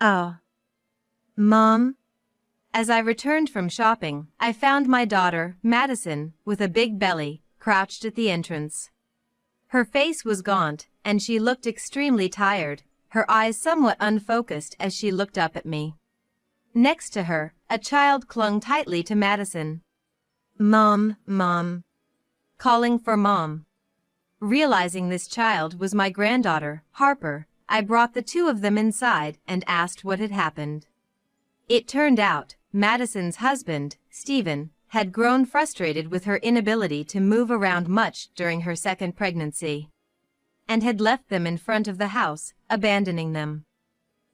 Oh, Mom? As I returned from shopping, I found my daughter, Madison, with a big belly, crouched at the entrance. Her face was gaunt, and she looked extremely tired, her eyes somewhat unfocused as she looked up at me. Next to her, a child clung tightly to Madison. Mom, Mom. Calling for Mom. Realizing this child was my granddaughter, Harper, I brought the two of them inside and asked what had happened. It turned out, Madison's husband, Stephen, had grown frustrated with her inability to move around much during her second pregnancy, and had left them in front of the house, abandoning them.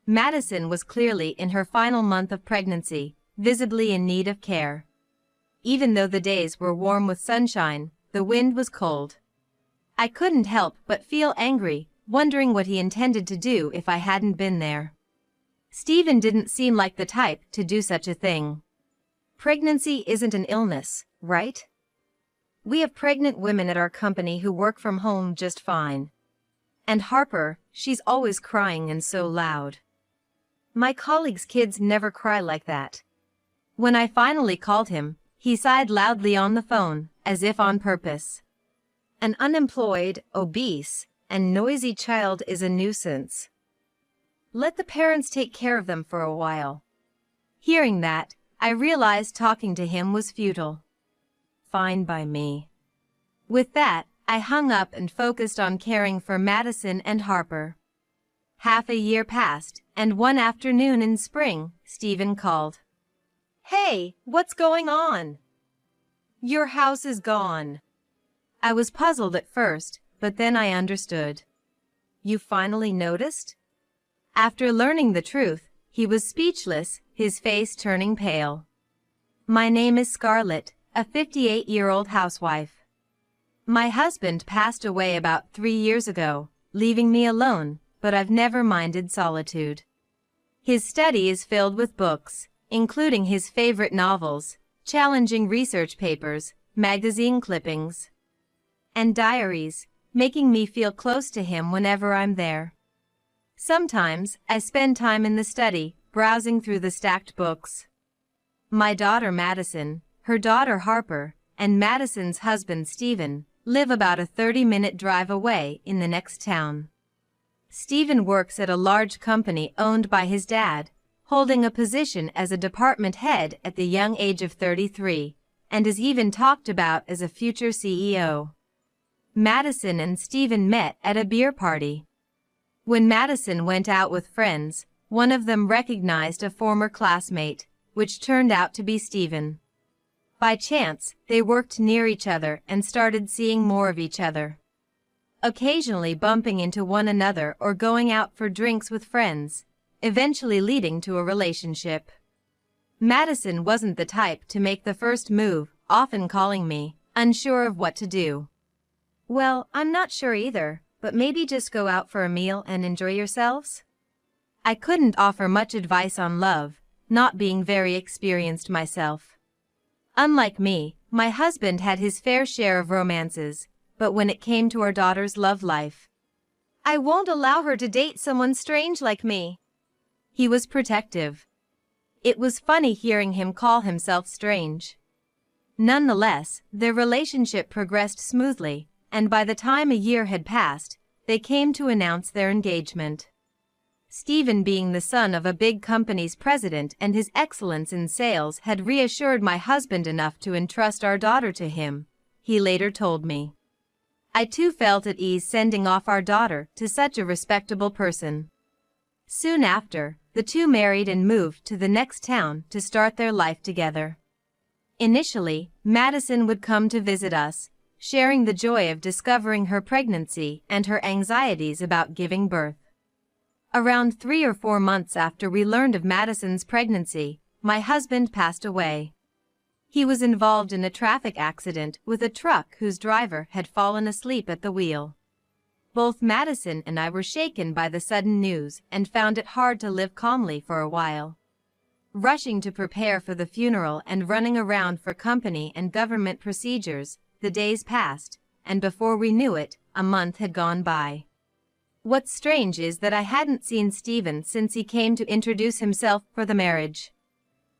Madison was clearly in her final month of pregnancy, visibly in need of care. Even though the days were warm with sunshine, the wind was cold. I couldn't help but feel angry, wondering what he intended to do if I hadn't been there. Stephen didn't seem like the type to do such a thing. Pregnancy isn't an illness, right? We have pregnant women at our company who work from home just fine. And Harper, she's always crying and so loud. My colleagues' kids never cry like that. When I finally called him, he sighed loudly on the phone, as if on purpose. An unemployed, obese, and noisy child is a nuisance. Let the parents take care of them for a while. Hearing that, I realized talking to him was futile. Fine by me. With that, I hung up and focused on caring for Madison and Harper. Half a year passed, and one afternoon in spring, Stephen called. Hey, what's going on? Your house is gone. I was puzzled at first, but then I understood. You finally noticed? After learning the truth, he was speechless, his face turning pale. My name is Scarlett, a 58-year-old housewife. My husband passed away about 3 years ago, leaving me alone, but I've never minded solitude. His study is filled with books, including his favorite novels, challenging research papers, magazine clippings, and diaries, making me feel close to him whenever I'm there. Sometimes, I spend time in the study, browsing through the stacked books. My daughter Madison, her daughter Harper, and Madison's husband Stephen, live about a 30-minute drive away in the next town. Stephen works at a large company owned by his dad, holding a position as a department head at the young age of 33, and is even talked about as a future CEO. Madison and Stephen met at a beer party. When Madison went out with friends, one of them recognized a former classmate, which turned out to be Stephen. By chance, they worked near each other and started seeing more of each other, occasionally bumping into one another or going out for drinks with friends, eventually leading to a relationship. Madison wasn't the type to make the first move, often calling me, unsure of what to do. Well, I'm not sure either, but maybe just go out for a meal and enjoy yourselves? I couldn't offer much advice on love, not being very experienced myself. Unlike me, my husband had his fair share of romances, but when it came to our daughter's love life, I won't allow her to date someone strange like me. He was protective. It was funny hearing him call himself strange. Nonetheless, their relationship progressed smoothly, and by the time a year had passed, they came to announce their engagement. Stephen, being the son of a big company's president and his excellence in sales, had reassured my husband enough to entrust our daughter to him, he later told me. I too felt at ease sending off our daughter to such a respectable person. Soon after, the two married and moved to the next town to start their life together. Initially, Madison would come to visit us, sharing the joy of discovering her pregnancy and her anxieties about giving birth. Around 3 or 4 months after we learned of Madison's pregnancy, my husband passed away. He was involved in a traffic accident with a truck whose driver had fallen asleep at the wheel. Both Madison and I were shaken by the sudden news and found it hard to live calmly for a while. Rushing to prepare for the funeral and running around for company and government procedures, the days passed, and before we knew it, a month had gone by. What's strange is that I hadn't seen Stephen since he came to introduce himself for the marriage.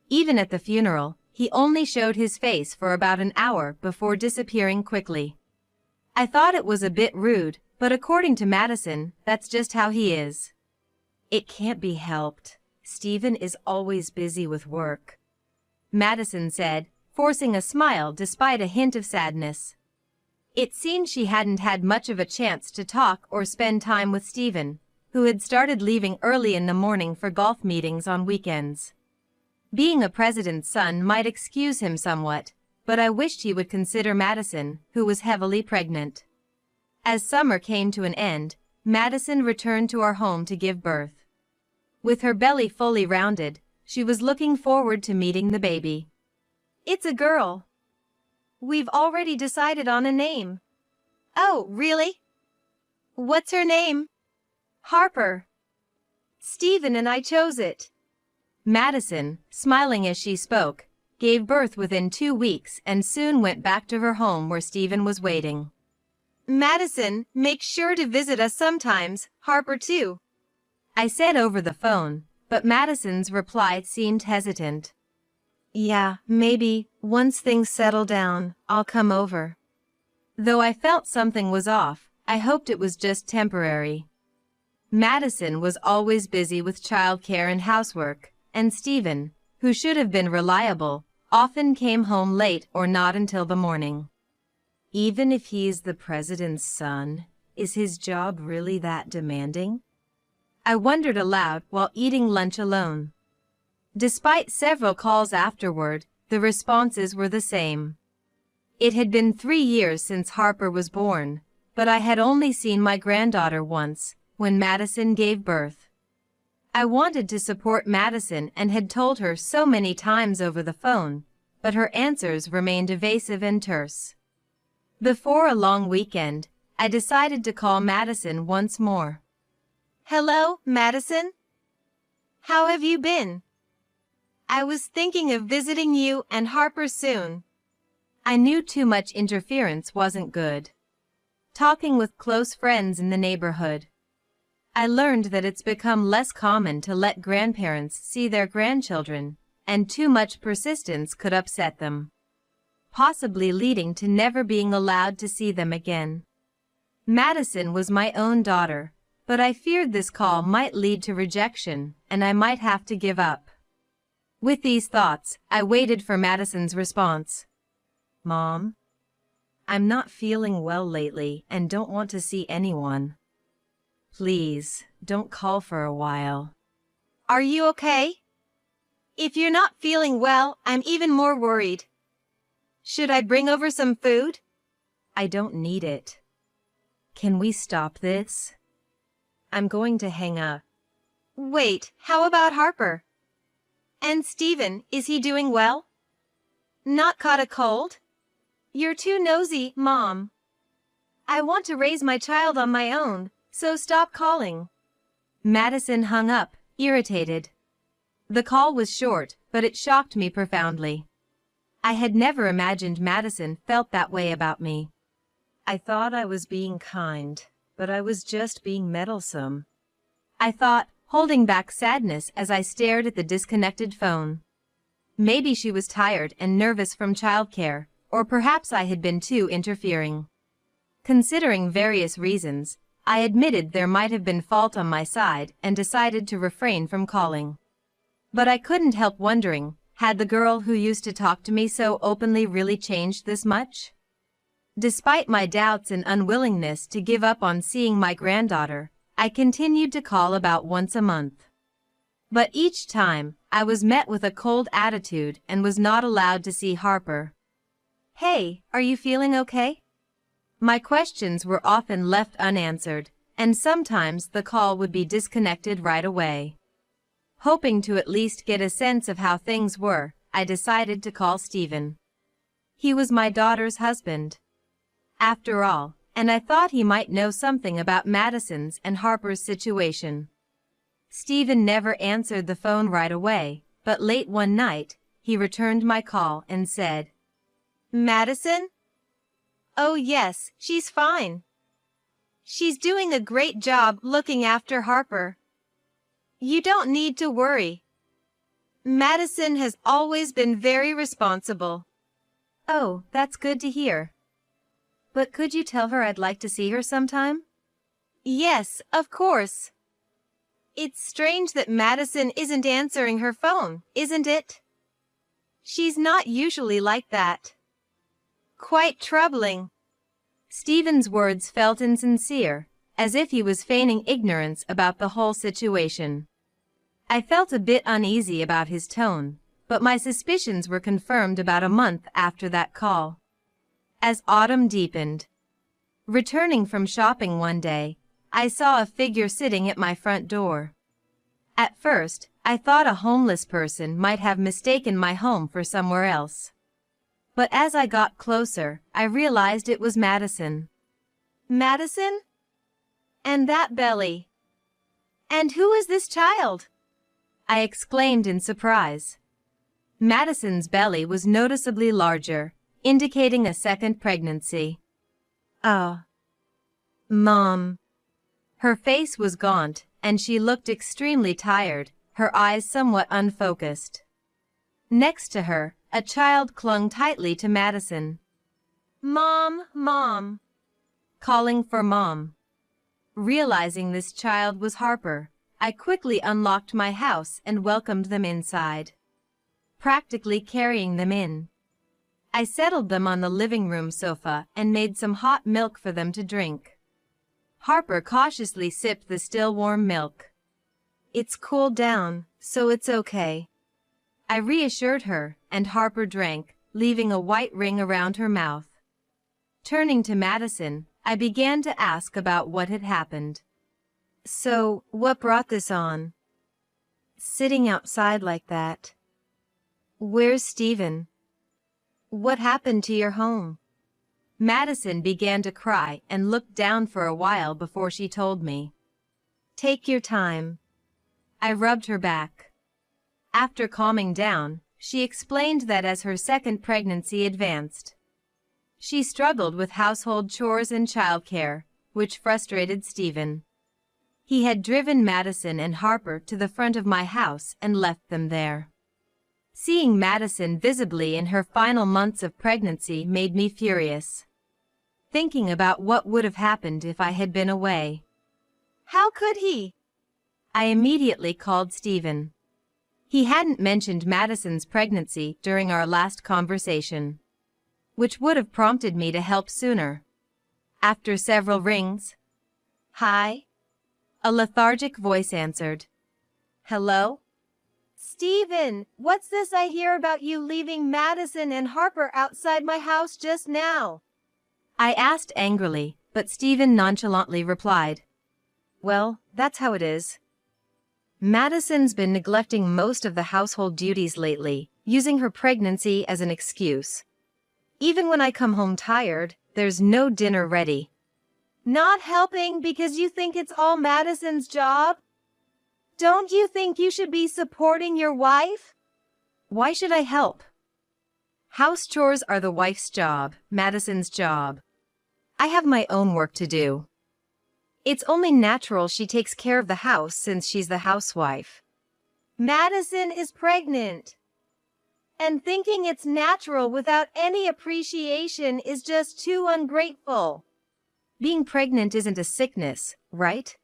Even at the funeral, he only showed his face for about an hour before disappearing quickly. I thought it was a bit rude, but according to Madison, that's just how he is. It can't be helped. Stephen is always busy with work, Madison said, forcing a smile despite a hint of sadness. It seemed she hadn't had much of a chance to talk or spend time with Stephen, who had started leaving early in the morning for golf meetings on weekends. Being a president's son might excuse him somewhat, but I wished he would consider Madison, who was heavily pregnant. As summer came to an end, Madison returned to our home to give birth. With her belly fully rounded, she was looking forward to meeting the baby. It's a girl. We've already decided on a name. Oh, really? What's her name? Harper. Stephen and I chose it. Madison, smiling as she spoke, gave birth within 2 weeks and soon went back to her home where Stephen was waiting. Madison, make sure to visit us sometimes, Harper too, I said over the phone, but Madison's reply seemed hesitant. Yeah, maybe, once things settle down, I'll come over. Though I felt something was off, I hoped it was just temporary. Madison was always busy with childcare and housework, and Stephen, who should have been reliable, often came home late or not until the morning. Even if he's the president's son, is his job really that demanding? I wondered aloud while eating lunch alone. Despite several calls afterward, the responses were the same. It had been 3 years since Harper was born, but I had only seen my granddaughter once, when Madison gave birth. I wanted to support Madison and had told her so many times over the phone, but her answers remained evasive and terse. Before a long weekend, I decided to call Madison once more. Hello, Madison? How have you been? I was thinking of visiting you and Harper soon. I knew too much interference wasn't good. Talking with close friends in the neighborhood, I learned that it's become less common to let grandparents see their grandchildren, and too much persistence could upset them, possibly leading to never being allowed to see them again. Madison was my own daughter, but I feared this call might lead to rejection, and I might have to give up. With these thoughts, I waited for Madison's response. Mom, I'm not feeling well lately and don't want to see anyone. Please, don't call for a while. Are you okay? If you're not feeling well, I'm even more worried. Should I bring over some food? I don't need it. Can we stop this? I'm going to hang up. Wait, how about Harper? And Stephen, is he doing well? Not caught a cold? You're too nosy, Mom. I want to raise my child on my own, so stop calling. Madison hung up, irritated. The call was short, but it shocked me profoundly. I had never imagined Madison felt that way about me. I thought I was being kind, but I was just being meddlesome, I thought, holding back sadness as I stared at the disconnected phone. Maybe she was tired and nervous from childcare, or perhaps I had been too interfering. Considering various reasons, I admitted there might have been fault on my side and decided to refrain from calling. But I couldn't help wondering, had the girl who used to talk to me so openly really changed this much? Despite my doubts and unwillingness to give up on seeing my granddaughter, I continued to call about once a month. But each time, I was met with a cold attitude and was not allowed to see Harper. Hey, are you feeling okay? My questions were often left unanswered, and sometimes the call would be disconnected right away. Hoping to at least get a sense of how things were, I decided to call Stephen. He was my daughter's husband, after all, and I thought he might know something about Madison's and Harper's situation. Stephen never answered the phone right away, but late one night, he returned my call and said, "Madison? Oh yes, she's fine. She's doing a great job looking after Harper. You don't need to worry. Madison has always been very responsible. Oh, that's good to hear. But could you tell her I'd like to see her sometime? Yes, of course. It's strange that Madison isn't answering her phone, isn't it? She's not usually like that. Quite troubling. Stephen's words felt insincere, as if he was feigning ignorance about the whole situation. I felt a bit uneasy about his tone, but my suspicions were confirmed about a month after that call. As autumn deepened, returning from shopping one day, I saw a figure sitting at my front door. At first, I thought a homeless person might have mistaken my home for somewhere else. But as I got closer, I realized it was Madison. Madison? And that belly. And who is this child? I exclaimed in surprise. Madison's belly was noticeably larger, indicating a second pregnancy. Oh. Mom. Her face was gaunt, and she looked extremely tired, her eyes somewhat unfocused. Next to her, a child clung tightly to Madison. Mom, Mom. Calling for Mom. Realizing this child was Harper, I quickly unlocked my house and welcomed them inside, practically carrying them in. I settled them on the living room sofa and made some hot milk for them to drink. Harper cautiously sipped the still warm milk. It's cooled down, so it's okay. I reassured her, and Harper drank, leaving a white ring around her mouth. Turning to Madison, I began to ask about what had happened. So, what brought this on? Sitting outside like that. Where's Stephen? What happened to your home? Madison began to cry and looked down for a while before she told me. Take your time. I rubbed her back. After calming down, she explained that as her second pregnancy advanced, she struggled with household chores and childcare, which frustrated Stephen. He had driven Madison and Harper to the front of my house and left them there. Seeing Madison visibly in her final months of pregnancy made me furious, thinking about what would have happened if I had been away. How could he? I immediately called Stephen. He hadn't mentioned Madison's pregnancy during our last conversation, which would have prompted me to help sooner. After several rings, "Hi?" a lethargic voice answered. "Hello?" "Stephen, what's this I hear about you leaving Madison and Harper outside my house just now?" I asked angrily, but Stephen nonchalantly replied, "Well, that's how it is. Madison's been neglecting most of the household duties lately, using her pregnancy as an excuse. Even when I come home tired, there's no dinner ready." "Not helping because you think it's all Madison's job? Don't you think you should be supporting your wife?" "Why should I help? House chores are the wife's job, Madison's job. I have my own work to do. It's only natural she takes care of the house since she's the housewife." "Madison is pregnant. And thinking it's natural without any appreciation is just too ungrateful." Being pregnant isn't a sickness, right?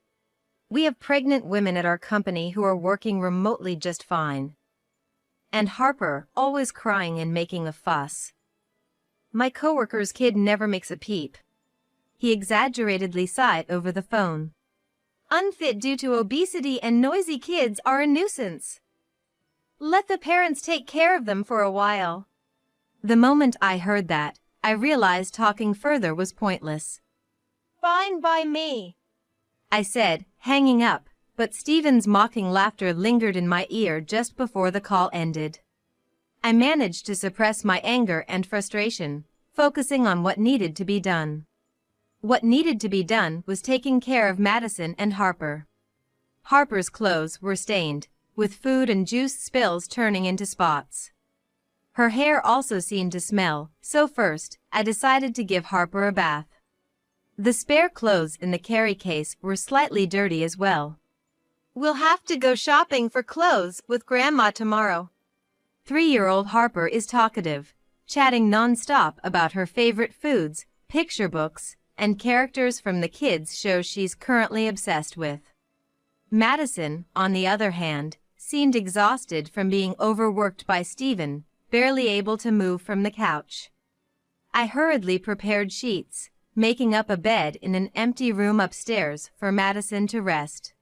We have pregnant women at our company who are working remotely just fine. And Harper, always crying and making a fuss. My coworker's kid never makes a peep. He exaggeratedly sighed over the phone. Unfit due to obesity and noisy kids are a nuisance. Let the parents take care of them for a while. The moment I heard that, I realized talking further was pointless. "Fine by me," I said, hanging up, but Stephen's mocking laughter lingered in my ear just before the call ended. I managed to suppress my anger and frustration, focusing on what needed to be done. What needed to be done was taking care of Madison and Harper. Harper's clothes were stained, with food and juice spills turning into spots. Her hair also seemed to smell, so first, I decided to give Harper a bath. The spare clothes in the carry case were slightly dirty as well. We'll have to go shopping for clothes with Grandma tomorrow. 3-year-old Harper is talkative, chatting non-stop about her favorite foods, picture books, and characters from the kids' show she's currently obsessed with. Madison, on the other hand, seemed exhausted from being overworked by Stephen, barely able to move from the couch. I hurriedly prepared sheets, making up a bed in an empty room upstairs for Madison to rest.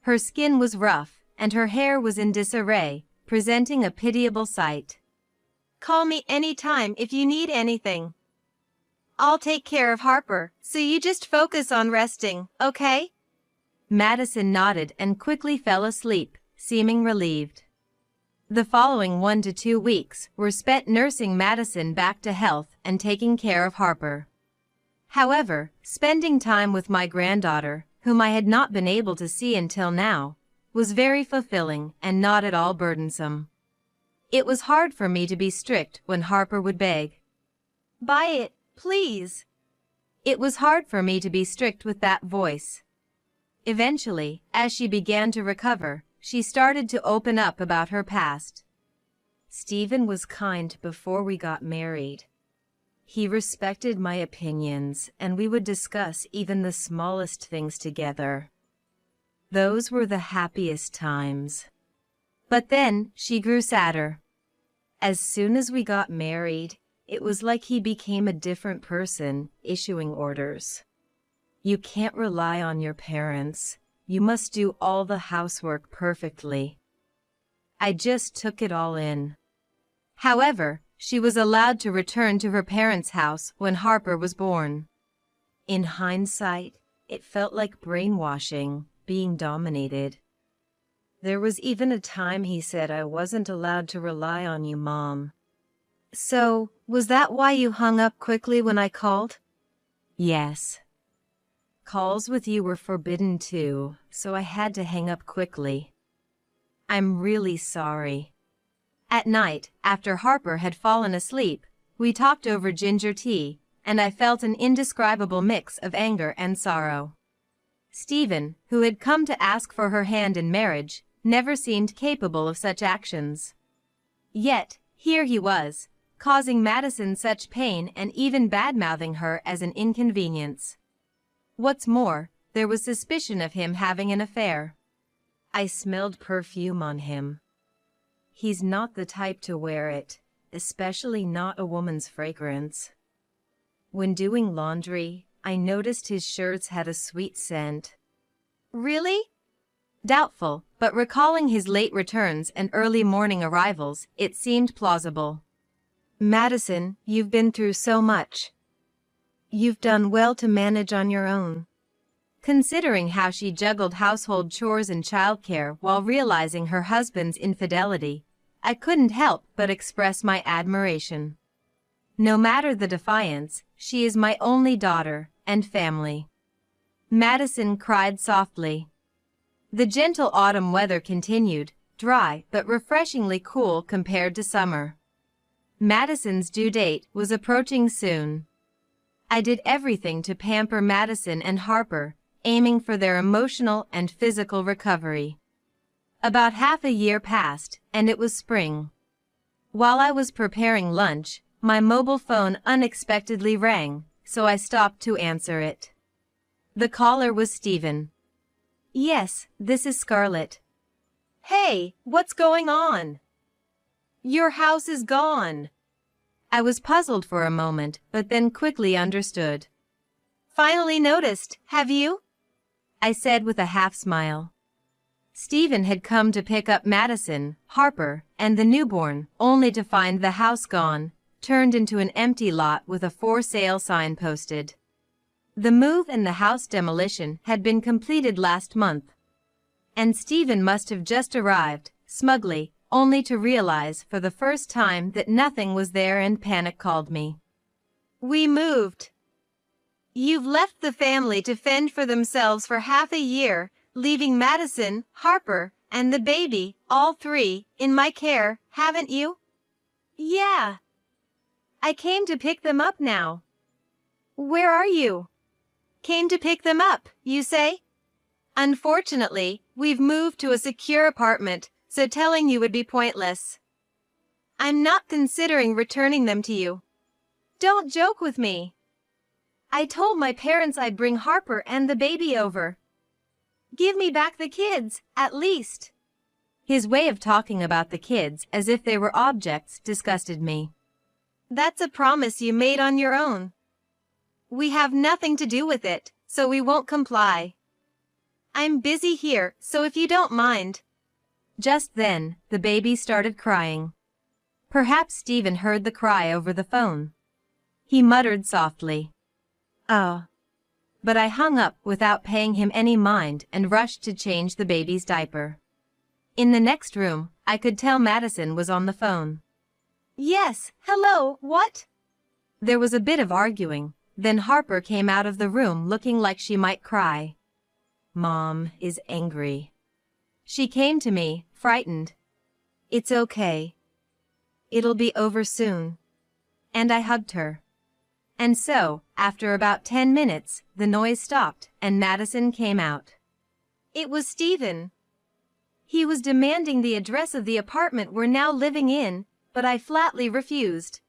Her skin was rough, and her hair was in disarray, presenting a pitiable sight. Call me anytime if you need anything. I'll take care of Harper, so you just focus on resting, okay? Madison nodded and quickly fell asleep, seeming relieved. The following 1 to 2 weeks were spent nursing Madison back to health and taking care of Harper. However, spending time with my granddaughter, whom I had not been able to see until now, was very fulfilling and not at all burdensome. It was hard for me to be strict when Harper would beg. Buy it, please. It was hard for me to be strict with that voice. Eventually, as she began to recover, she started to open up about her past. Stephen was kind before we got married. He respected my opinions, and we would discuss even the smallest things together. Those were the happiest times. But then, she grew sadder. As soon as we got married, it was like he became a different person, issuing orders. You can't rely on your parents. You must do all the housework perfectly. I just took it all in. However, she was allowed to return to her parents' house when Harper was born. In hindsight, it felt like brainwashing, being dominated. There was even a time he said I wasn't allowed to rely on you, Mom. So, was that why you hung up quickly when I called? Yes. Calls with you were forbidden too, so I had to hang up quickly. I'm really sorry. At night, after Harper had fallen asleep, we talked over ginger tea, and I felt an indescribable mix of anger and sorrow. Stephen, who had come to ask for her hand in marriage, never seemed capable of such actions. Yet, here he was, causing Madison such pain and even bad-mouthing her as an inconvenience. What's more, there was suspicion of him having an affair. I smelled perfume on him. He's not the type to wear it, especially not a woman's fragrance. When doing laundry, I noticed his shirts had a sweet scent. Really? Doubtful, but recalling his late returns and early morning arrivals, it seemed plausible. Madison, you've been through so much. You've done well to manage on your own. Considering how she juggled household chores and childcare while realizing her husband's infidelity, I couldn't help but express my admiration. No matter the defiance, she is my only daughter and family. Madison cried softly. The gentle autumn weather continued, dry but refreshingly cool compared to summer. Madison's due date was approaching soon. I did everything to pamper Madison and Harper, aiming for their emotional and physical recovery. About half a year passed, and it was spring. While I was preparing lunch, my mobile phone unexpectedly rang, so I stopped to answer it. The caller was Stephen. Yes, this is Scarlett. Hey, what's going on? Your house is gone. I was puzzled for a moment, but then quickly understood. Finally noticed, have you? I said with a half-smile. Stephen had come to pick up Madison, Harper, and the newborn, only to find the house gone, turned into an empty lot with a for sale sign posted. The move and the house demolition had been completed last month. And Stephen must have just arrived, smugly, only to realize for the first time that nothing was there, and panic called me. We moved. You've left the family to fend for themselves for half a year, leaving Madison, Harper, and the baby, all three, in my care, haven't you? Yeah. I came to pick them up now. Where are you? Came to pick them up, you say? Unfortunately, we've moved to a secure apartment, so telling you would be pointless. I'm not considering returning them to you. Don't joke with me. I told my parents I'd bring Harper and the baby over. Give me back the kids, at least. His way of talking about the kids as if they were objects disgusted me. That's a promise you made on your own. We have nothing to do with it, so we won't comply. I'm busy here, so if you don't mind. Just then, the baby started crying. Perhaps Stephen heard the cry over the phone. He muttered softly, "Oh." But I hung up without paying him any mind and rushed to change the baby's diaper. In the next room, I could tell Madison was on the phone. Yes, hello, what? There was a bit of arguing, then Harper came out of the room looking like she might cry. Mom is angry. She came to me, frightened. It's okay. It'll be over soon. And I hugged her. And so, after about 10 minutes, the noise stopped and Madison came out. It was Stephen. He was demanding the address of the apartment we're now living in, but I flatly refused.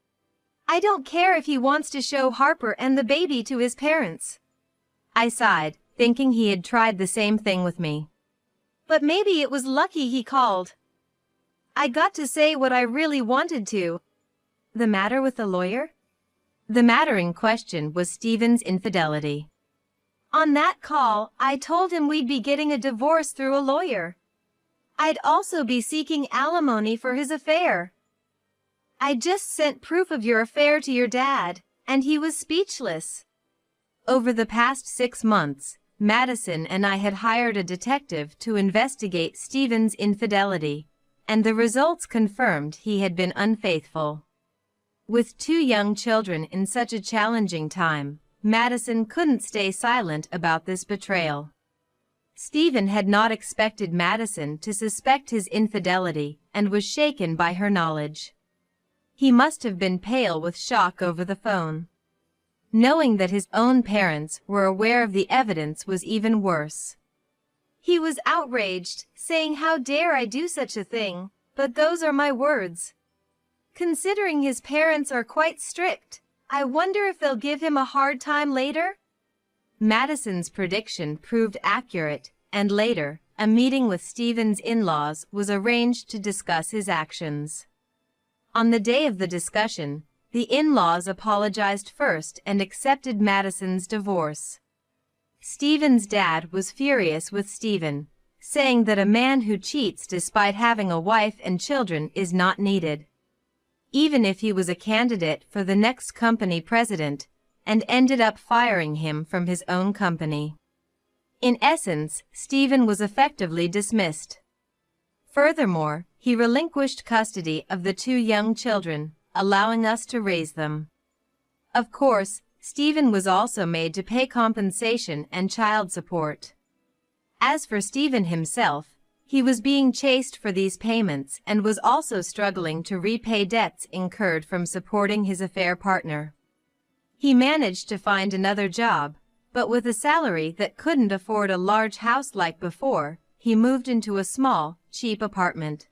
I don't care if he wants to show Harper and the baby to his parents. I sighed, thinking he had tried the same thing with me. But maybe it was lucky he called. I got to say what I really wanted to. The matter with the lawyer? The matter in question was Stephen's infidelity. On that call, I told him we'd be getting a divorce through a lawyer. I'd also be seeking alimony for his affair. I just sent proof of your affair to your dad, and he was speechless. Over the past 6 months, Madison and I had hired a detective to investigate Stephen's infidelity, and the results confirmed he had been unfaithful. With 2 young children in such a challenging time, Madison couldn't stay silent about this betrayal. Stephen had not expected Madison to suspect his infidelity and was shaken by her knowledge. He must have been pale with shock over the phone. Knowing that his own parents were aware of the evidence was even worse. He was outraged, saying, "How dare I do such a thing, but those are my words." Considering his parents are quite strict, I wonder if they'll give him a hard time later? Madison's prediction proved accurate, and later, a meeting with Stephen's in-laws was arranged to discuss his actions. On the day of the discussion, the in-laws apologized first and accepted Madison's divorce. Stephen's dad was furious with Stephen, saying that a man who cheats despite having a wife and children is not needed. Even if he was a candidate for the next company president, and ended up firing him from his own company. In essence, Stephen was effectively dismissed. Furthermore, he relinquished custody of the 2 young children, allowing us to raise them. Of course, Stephen was also made to pay compensation and child support. As for Stephen himself, he was being chased for these payments and was also struggling to repay debts incurred from supporting his affair partner. He managed to find another job, but with a salary that couldn't afford a large house like before, he moved into a small, cheap apartment.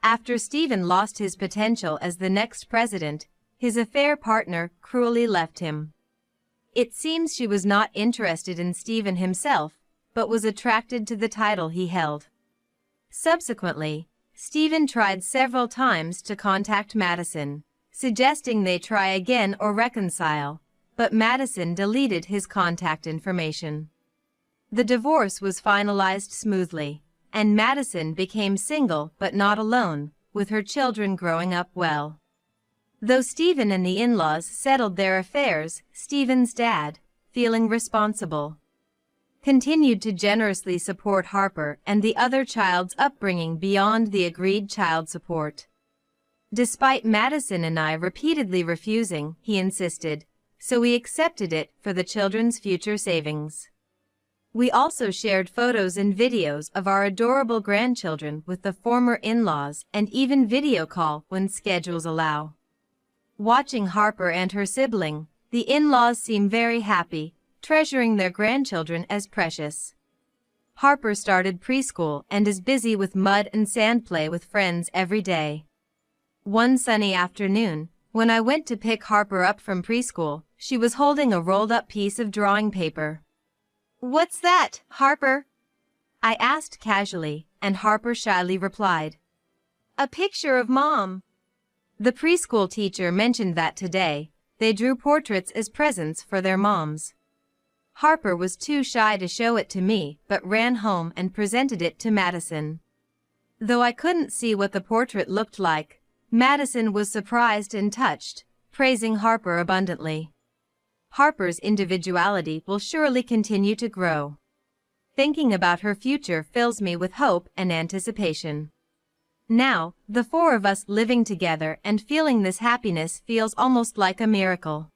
After Stephen lost his potential as the next president, his affair partner cruelly left him. It seems she was not interested in Stephen himself, but was attracted to the title he held. Subsequently, Stephen tried several times to contact Madison, suggesting they try again or reconcile, but Madison deleted his contact information. The divorce was finalized smoothly, and Madison became single but not alone, with her children growing up well. Though Stephen and the in-laws settled their affairs, Stephen's dad, feeling responsible, continued to generously support Harper and the other child's upbringing beyond the agreed child support. Despite Madison and I repeatedly refusing, he insisted, so we accepted it for the children's future savings. We also shared photos and videos of our adorable grandchildren with the former in-laws and even video call when schedules allow. Watching Harper and her sibling, the in-laws seem very happy, treasuring their grandchildren as precious. Harper started preschool and is busy with mud and sand play with friends every day. One sunny afternoon, when I went to pick Harper up from preschool, she was holding a rolled-up piece of drawing paper. "What's that, Harper?" I asked casually, and Harper shyly replied, "A picture of Mom." The preschool teacher mentioned that today, they drew portraits as presents for their moms. Harper was too shy to show it to me, but ran home and presented it to Madison. Though I couldn't see what the portrait looked like, Madison was surprised and touched, praising Harper abundantly. Harper's individuality will surely continue to grow. Thinking about her future fills me with hope and anticipation. Now, the four of us living together and feeling this happiness feels almost like a miracle.